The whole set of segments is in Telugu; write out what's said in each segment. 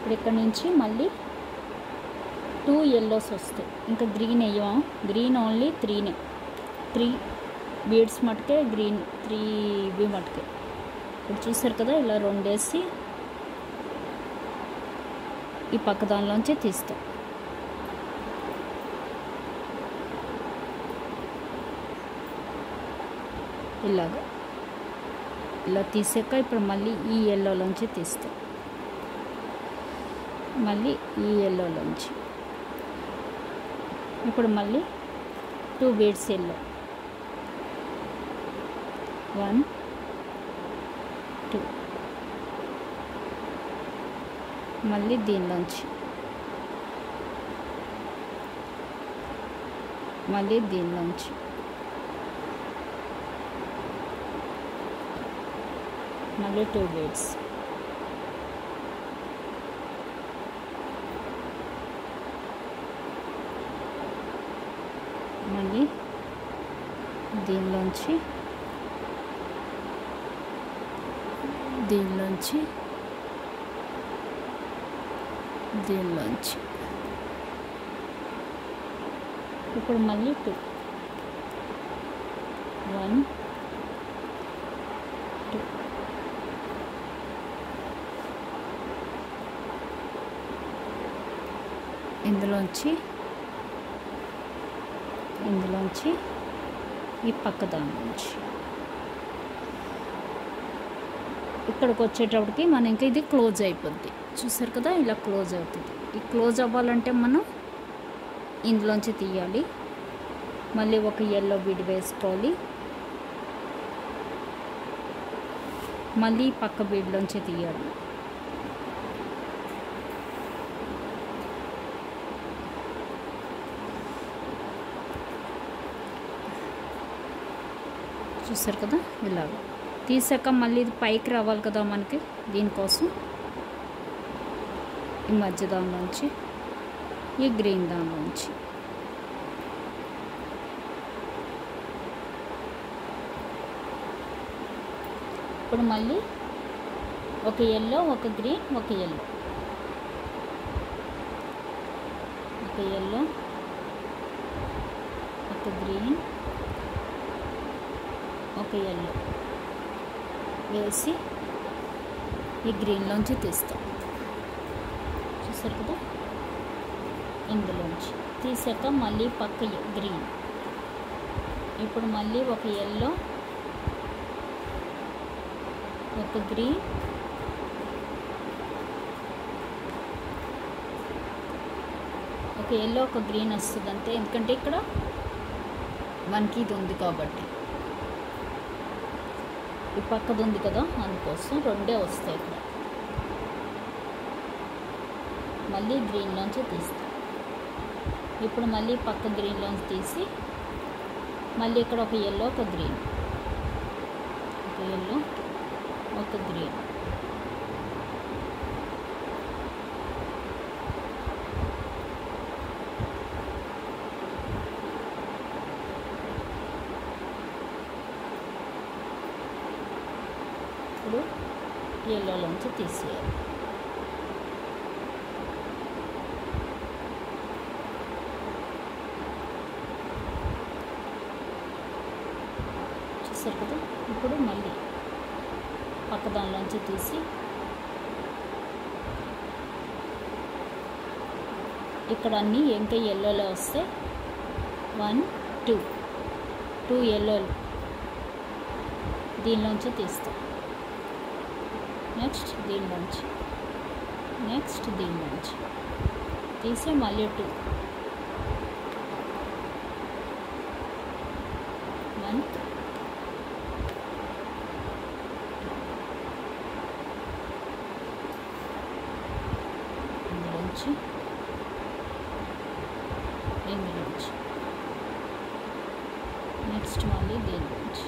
ఇప్పుడు ఇక్కడ నుంచి మళ్ళీ 2 yellows వస్తాయి. ఇంకా గ్రీన్ వేయము, గ్రీన్ ఓన్లీ 3 బీడ్స్ మటుకే గ్రీన్, 3 ఇవి మటుకే. ఇప్పుడు చూసారు కదా, ఇలా 2 వేసి ఈ పక్క దానిలోంచి తీస్తాం. ఇలాగా ఇలా తీసాక ఇప్పుడు మళ్ళీ ఈ ఎల్లోలోంచి తీస్తాం, మళ్ళీ ఈ ఎల్లోలోంచి. ఇప్పుడు మళ్ళీ 2 బీడ్స్ ఎల్లో, 1 2, మళ్ళీ దీనిలోంచి, మళ్ళీ దీనిలోంచి, మళ్ళీ 2 బీడ్స్, మళ్ళీ దీనిలోంచి, దీనిలోంచి, దీనిలోంచి. ఇప్పుడు మళ్ళీ 2, 1 2, ఇందులోంచి ఈ పక్క దాని నుంచి ఇక్కడికి వచ్చేటప్పటికి మనం ఇంకా ఇది క్లోజ్ అయిపోద్ది. చూసారు కదా, ఇలా క్లోజ్ అవుతుంది. ఈ క్లోజ్ అవ్వాలంటే మనం ఇందులోంచి తీయాలి, మళ్ళీ ఒక ఎల్లో బీడ్ వేసుకోవాలి, మళ్ళీ పక్క బీడ్లోంచి తీయాలి. చూసారు కదా, ఇలాగ తీసాక మళ్ళీ ఇది పైకి రావాలి కదా మనకి, దీనికోసం ఈ మధ్య దానిలోంచి, ఈ గ్రీన్ దానిలోంచి, ఇప్పుడు మళ్ళీ ఒక ఎల్లో, ఒక గ్రీన్, ఒక ఎల్లో, ఒక ఎల్లో, ఒక గ్రీన్, ఒక ఎల్లో వేసి ఈ గ్రీన్లోంచి తీస్తాం. చూసారు కదా, ఇందులోంచి తీసాక మళ్ళీ పక్క గ్రీన్, ఇప్పుడు మళ్ళీ ఒక ఎల్లో, ఒక గ్రీన్, ఒక ఎల్లో, ఒక గ్రీన్ వస్తుంది అంతే. ఎందుకంటే ఇక్కడ మనకి ఇది ఉంది కాబట్టి, ఈ పక్కది ఉంది కదా, అందుకోసం 2 వస్తాయి ఇక్కడ. మళ్ళీ గ్రీన్లోంచి తీస్తాం. ఇప్పుడు మళ్ళీ పక్క గ్రీన్లోంచి తీసి మళ్ళీ ఇక్కడ ఒక ఎల్లో, ఒక గ్రీన్, ఒక ఎల్లో, ఒక గ్రీన్, ఇప్పుడు ఎల్లోలోంచి తీసేయాలి. చూసారు కదా, ఇప్పుడు మళ్ళీ పక్క దానిలోంచి తీసి ఇక్కడ అన్నీ ఇంకా ఎల్లోలో వస్తే 1 2 ఎల్లోలు దీనిలోంచి తీస్తాం. నెక్స్ట్ దీనిలోంచి, నెక్స్ట్ దీనిలోంచి తీసి మళ్ళీ 2 1 ఇందులోంచి, ఇందులోంచి, నెక్స్ట్ మళ్ళీ దీనిలోంచి,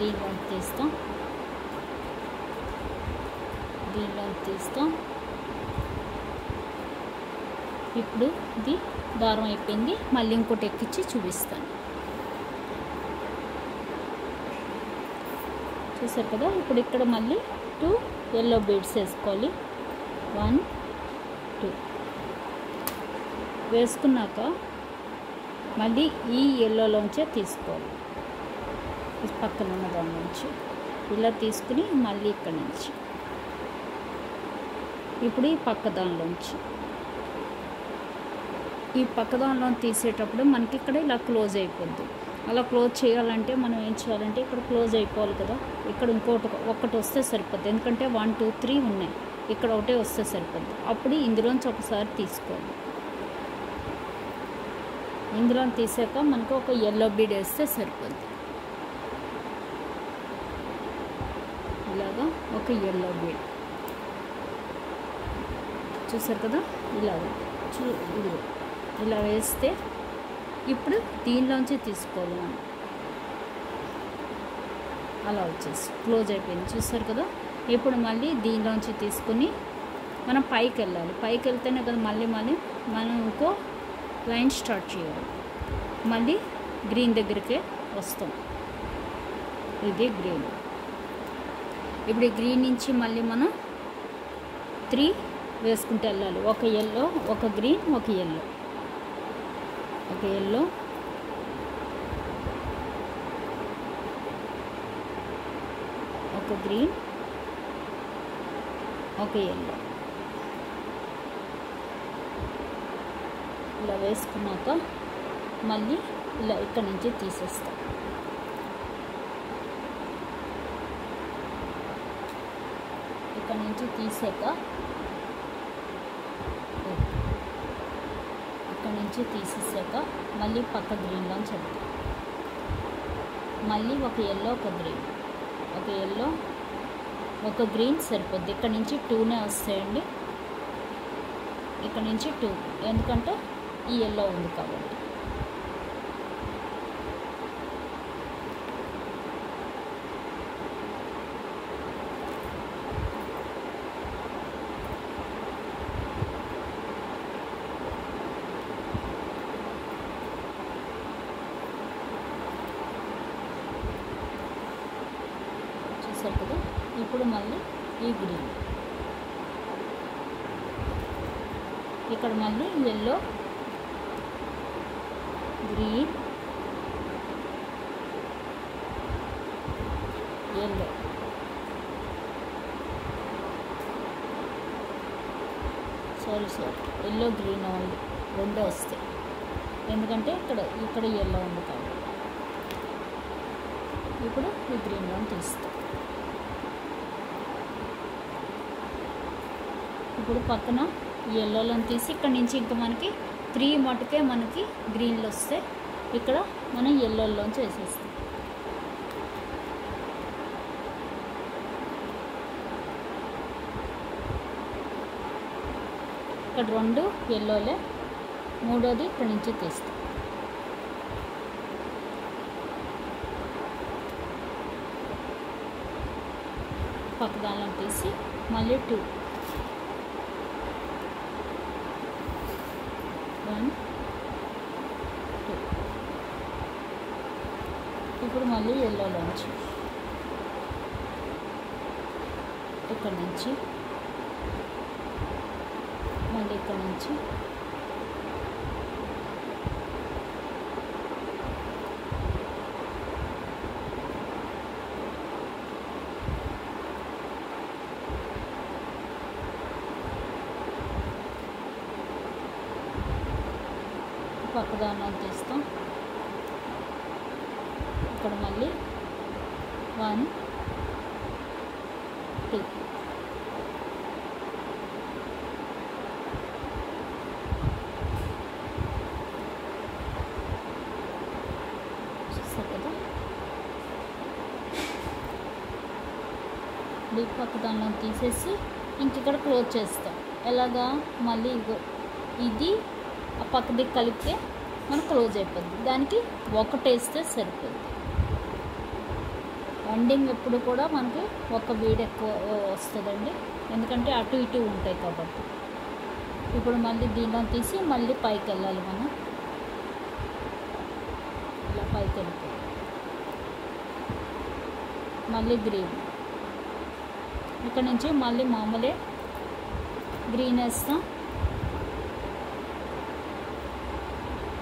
దీనిలోంచి తీస్తాం, దీనిలోంచి తీస్తాం, ఇప్పుడు ఇది దారం అయిపోయింది. మళ్ళీ ఇంకోటి ఎక్కించి చూపిస్తాను. చూసారు కదా. ఇప్పుడు ఇక్కడ మళ్ళీ 2 ఎల్లో బీడ్స్ వేసుకోవాలి. 1 2 వేసుకున్నాక మళ్ళీ ఈ ఎల్లోలోంచే తీసుకోవాలి. పక్కన ఉన్న దాని నుంచి ఇలా తీసుకుని మళ్ళీ ఇక్కడ నుంచి ఇప్పుడు ఈ పక్క దానిలోంచి తీసేటప్పుడు మనకి ఇక్కడ ఇలా క్లోజ్ అయిపోద్ది. అలా క్లోజ్ చేయాలంటే మనం ఏం చేయాలంటే ఇక్కడ క్లోజ్ అయిపోవాలి కదా. ఇక్కడ ఒకటి వస్తే సరిపోద్ది, ఎందుకంటే 1 2 3 ఉన్నాయి. ఇక్కడ ఒకటే వస్తే సరిపోద్ది. అప్పుడు ఇందులోంచి ఒకసారి తీసుకోవాలి. ఇందులో తీసాక మనకు ఒక ఎల్లో బీడ్ వేస్తే సరిపోద్ది. ఇలాగా ఒక ఎల్లో బీడ్ చూసారు కదా. ఇలా వేస్తే ఇప్పుడు దీనిలోంచి తీసుకోవాలి మనం. అలా వచ్చేసి క్లోజ్ అయిపోయింది. చూసారు కదా. ఇప్పుడు మళ్ళీ దీనిలోంచి తీసుకుని మనం పైకి వెళ్ళాలి. పైకి వెళ్తేనే కదా మళ్ళీ మనం ఇంకో లైన్ స్టార్ట్ చేయాలి. మళ్ళీ గ్రీన్ దగ్గరికే వస్తాం. ఇది గ్రీన్. ఇప్పుడు ఈ గ్రీన్ నుంచి మళ్ళీ మనం 3 వేసుకుంటూ వెళ్ళాలి. ఒక ఎల్లో, ఒక గ్రీన్, ఒక ఎల్లో, ఒక ఎల్లో, ఒక గ్రీన్, ఒక ఎల్లో. ఇలా వేసుకున్నాక మళ్ళీ ఇలా ఇక్కడ నుంచి తీసేస్తాం. ఇక్కడ నుంచి తీసాక ఇక్కడ నుంచి తీసేసాక మళ్ళీ పక్క గ్రీన్లో చెప్తాం. మళ్ళీ ఒక ఎల్లో, ఒక గ్రీన్, ఒక ఎల్లో, ఒక గ్రీన్ సరిపోద్ది. ఇక్కడ నుంచి 2నే వస్తాయండి. ఇక్కడ నుంచి 2, ఎందుకంటే ఈ ఎల్లో ఉంది కాబట్టి. చూసారు కదా. ఇప్పుడు మళ్ళీ ఈ గ్రీన్, ఇక్కడ మళ్ళీ yellow, green, yellow, sorry yellow, green only 2 వస్తాయి, ఎందుకంటే ఇక్కడ ఎల్లో ఉంది కాబట్టి. ఇప్పుడు ఈ గ్రీన్లో తీస్తాం. ఇప్పుడు పక్కన ఎల్లోలో తీసి ఇక్కడ నుంచి ఇంకా మనకి 3 మటుకే మనకి గ్రీన్లు వస్తే ఇక్కడ మనం ఎల్లోలోంచి వేసేస్తాం. ఇక్కడ 2 ఎల్లోలే, 3వది ఇక్కడ నుంచి తీస్తాం. పక్క దానిలో తీసి మళ్ళీ 2 1 2. ఇప్పుడు మళ్ళీ ఎల్లోలోంచి ఇక్కడ నుంచి మళ్ళీ ఇక్కడ నుంచి పక్కదాన్ని తీస్తాం. ఇక్కడ మళ్ళీ 1 2 చూస్తారు కదా. డీప్ పక్కదాన్ని తీసేసి ఇంకిక్కడ క్లోజ్ చేస్తాం. ఎలాగా మళ్ళీ ఇది ఆ పక్కది కలిపితే మనకు క్లోజ్ అయిపోద్ది. దానికి ఒకటి వేస్తే సరిపోద్ది. ఎండింగ్ ఎప్పుడు కూడా మనకి ఒక బీడ్ ఎక్కువ వస్తుందండి, ఎందుకంటే అటు ఇటు ఉంటాయి కాబట్టి. ఇప్పుడు మళ్ళీ దీనిలో తీసి మళ్ళీ పైకి వెళ్ళాలి మనం. ఇలా పైకి వెళ్ళిపోయి మళ్ళీ గ్రీన్. ఇక్కడ నుంచి మళ్ళీ మామూలే గ్రీన్ వేస్తాం.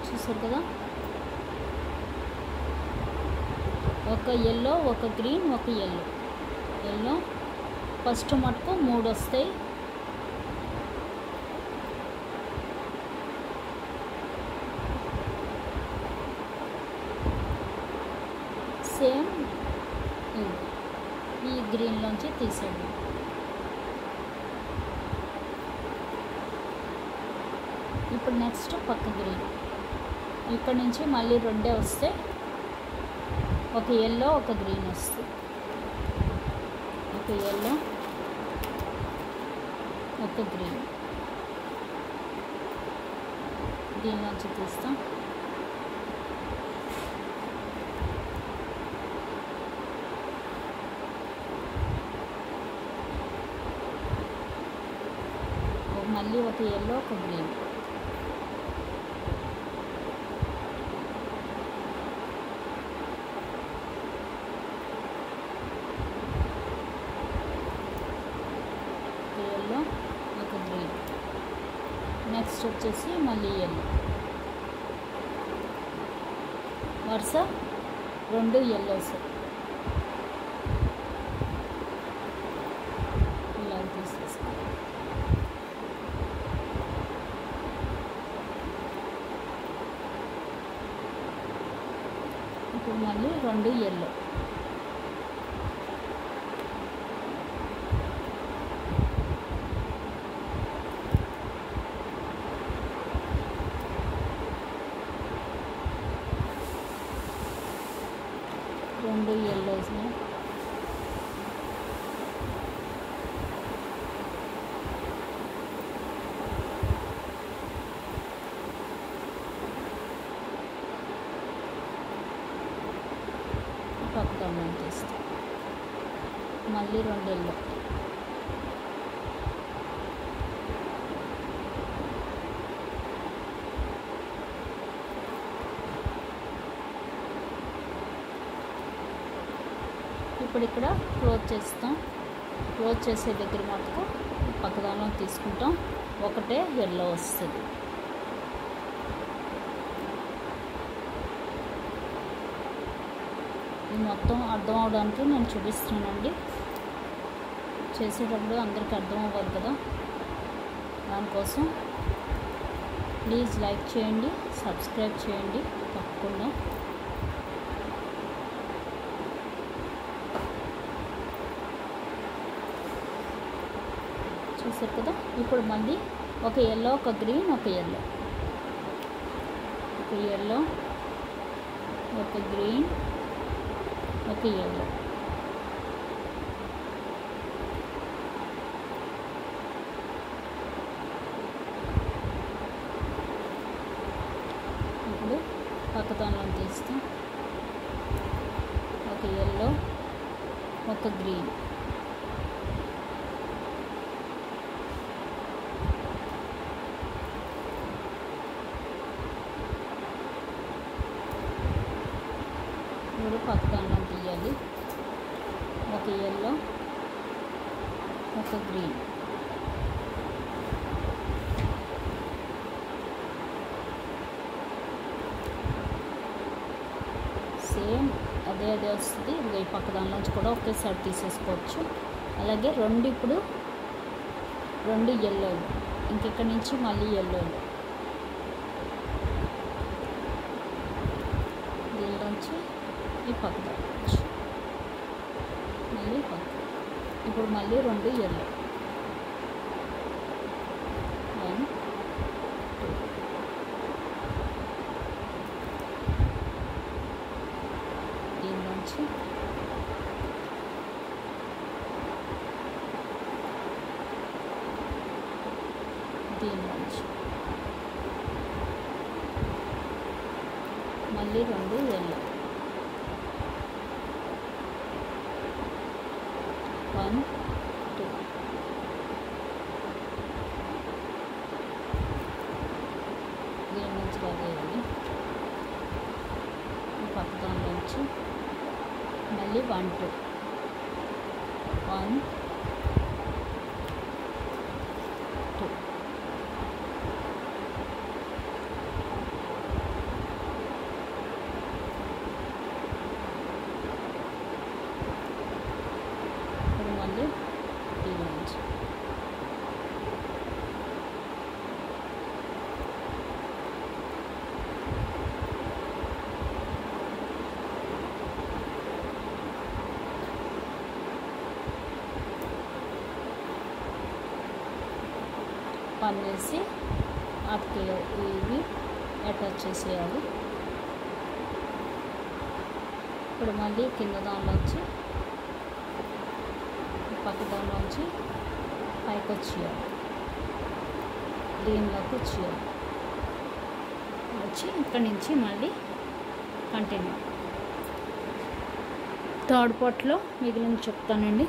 చూసారు కదా, ఒక ఎల్లో, ఒక గ్రీన్, ఒక ఎల్లో. ఎల్లో ఫస్ట్ మటుకు 3 వస్తాయి. సేమ్ ఈ గ్రీన్లోంచి తీసేయండి. ఇప్పుడు నెక్స్ట్ పక్క గ్రీన్. ఇక్కడ నుంచి మళ్ళీ 2 వస్తాయి. ఒక ఎల్లో, ఒక గ్రీన్ వస్తుంది. ఒక ఎల్లో, ఒక గ్రీన్. దీనిలోంచి తీస్తాం. మళ్ళీ ఒక ఎల్లో, ఒక గ్రీన్. ఎల్లో, ఒక గ్రీన్. నెక్స్ట్ వచ్చేసి మళ్ళీ ఎల్లో. వరుస 2 ఎల్లోస్ ఇలా తీసేస్తాం. ఇప్పుడు మళ్ళీ 2 ఎల్లో. రెండు ఎల్లోస్ని పక్కన తీస్తాం. మళ్ళీ 2 ఎల్లో. ఇప్పుడు ఇక్కడ క్లోజ్ చేస్తాం. క్లోజ్ చేసే దగ్గర మటుకు పక్కదానిలో తీసుకుంటాం. ఒకటే ఎల్లో వస్తుంది. ఇది మొత్తం అర్థం అవడానికి నేను చూపిస్తున్నానండి. చేసేటప్పుడు అందరికీ అర్థం అవ్వాలి కదా, దానికోసం ప్లీజ్ లైక్ చేయండి, సబ్స్క్రైబ్ చేయండి తప్పకుండా. చూసారు కదా. ఇప్పుడు మళ్ళీ ఒక ఎల్లో, ఒక గ్రీన్, ఒక ఎల్లో, ఒక ఎల్లో, ఒక గ్రీన్, ఒక ఎల్లో. ఇప్పుడు పక్కదానిలో తీస్తాం. ఒక ఎల్లో, ఒక గ్రీన్. ఇప్పుడు పక్కన తీయాలి. ఒక ఎల్లో, ఒక గ్రీన్. సేమ్ అదే వస్తుంది. ఈ పక్క దానిలోంచి కూడా ఒకేసారి తీసేసుకోవచ్చు. అలాగే 2 ఇప్పుడు 2 ఎల్లోలు. ఇంకెక్కడి నుంచి మళ్ళీ ఎల్లోలు. దీనిలోంచి ఈ పక్క మళ్ళీ పక్క. ఇప్పుడు మళ్ళీ 2 ఎల్లో. 1 2. దీనిలోంచి దీనిలోంచి మళ్ళీ 2 ఎల్లో. 1 2. దీని నుంచి లాగేయాలి. పక్క దానిలోంచి మళ్ళీ 1 2 1 2 ఇప్పుడు మళ్ళీ దీని నుంచి పని చేసి అటుకి ఇవి అటాచ్ చేసేయాలి. ఇప్పుడు మళ్ళీ కింద దానిలోంచి పక్క దానిలోంచి పైకి వచ్చేయాలి, దీనిలోకి వచ్చేయాలి. వచ్చి ఇక్కడి నుంచి మళ్ళీ కంటిన్యూ. థర్డ్ పార్ట్లో మిగిలిన చెప్తానండి.